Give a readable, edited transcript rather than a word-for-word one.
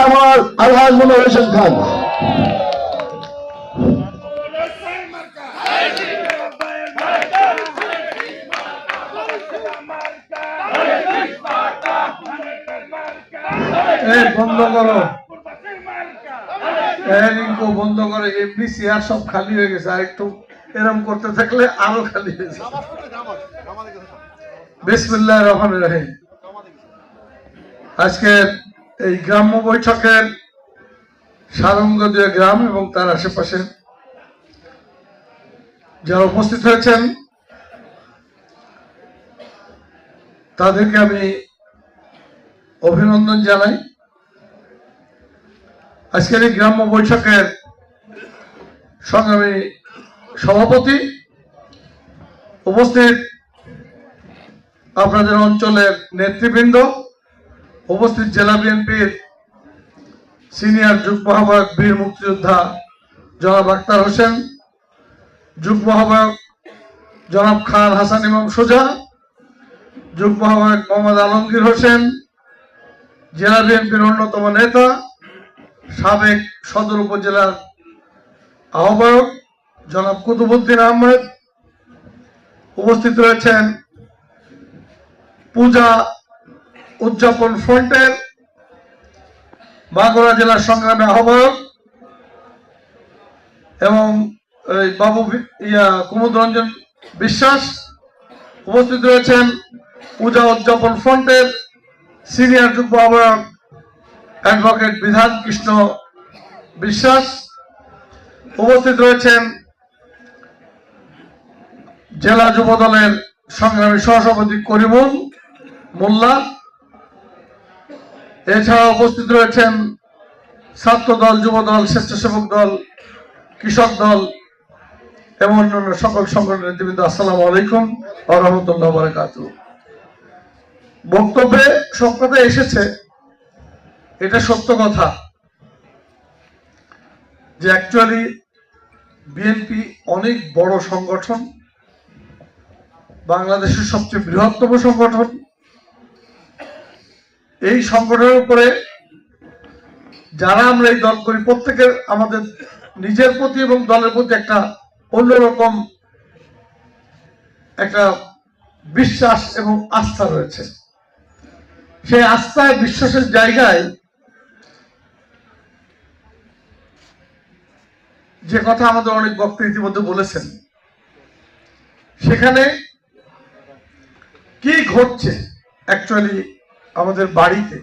আমার আলহাজ মনোহর হোসেন খান। বন্ধ করো, বন্ধ করো। এমনি চেয়ার সব খালি হয়ে গেছে, আর একটু এরম করতে থাকলে আরো খালি হয়ে যাবে। বিসমিল্লাহির রহমানির রহিম। আজকে এই গ্রাম্য বৈঠকের সারঙ্গদীয় গ্রাম এবং তার আশেপাশে যারা উপস্থিত হয়েছেন তাদেরকে আমি অভিনন্দন জানাই। আজকের এই গ্রাম্য বৈঠকের সংগ্রামী সভাপতি, উপস্থিত আপনাদের অঞ্চলের নেতৃবৃন্দ, উপস্থিত জেলা বিএনপির সিনিয়র যুগ্ম আহ্বায়ক বীর মুক্তিযোদ্ধা জনাব আক্তার হোসেন, যুগ্ম আহ্বায়ক জনাব খান হাসান ইমাম সুজা, যুগ্ম আহ্বায়ক মোহাম্মদ আলমগীর হোসেন, জেলা বিএনপির অন্যতম নেতা সাবেক সদর উপজেলার আহ্বায়ক জনাব কুতুবুদ্দিন আহমেদ, উপস্থিত রয়েছেন পূজা উদযাপন ফ্রন্টের মাগুরা জেলার সংগ্রামী আহ্বায়ক এবং বাবু কুমুদ রঞ্জন বিশ্বাস, উপস্থিত রয়েছেন পূজা উদযাপন ফ্রন্টের সিনিয়র যুগ্ম আহ্বায়ক অ্যাডভোকেট বিধান কৃষ্ণ বিশ্বাস, উপস্থিত রয়েছেন জেলা যুব দলের সংগ্রামী সহসভাপতি করিমুল মোল্লা, এছাড়া উপস্থিত রয়েছেন ছাত্র দল, যুব দল, স্বেচ্ছাসেবক দল, কৃষক দল এবং অন্যান্য সকল সংগঠনের নেতৃবৃন্দ। আসসালামু আলাইকুম ওয়া রাহমাতুল্লাহি ওয়া বারাকাতুহু। বক্তব্যে সব কথা এসেছে, এটা সত্য কথা যে অ্যাকচুয়ালি বিএনপি অনেক বড় সংগঠন, বাংলাদেশের সবচেয়ে বৃহত্তম সংগঠন। এই সংগঠনের উপরে যারা আমরা এই দল করি প্রত্যেকের আমাদের নিজের প্রতি এবং দলের প্রতি একটা অন্যরকম একটা বিশ্বাস এবং আস্থা রয়েছে। সেই আস্থায় বিশ্বাসের জায়গায় যে কথা আমাদের অনেক বক্তা ইতিমধ্যে বলেছেন, সেখানে কি ঘটছে অ্যাকচুয়ালি আমাদের বাড়িতে,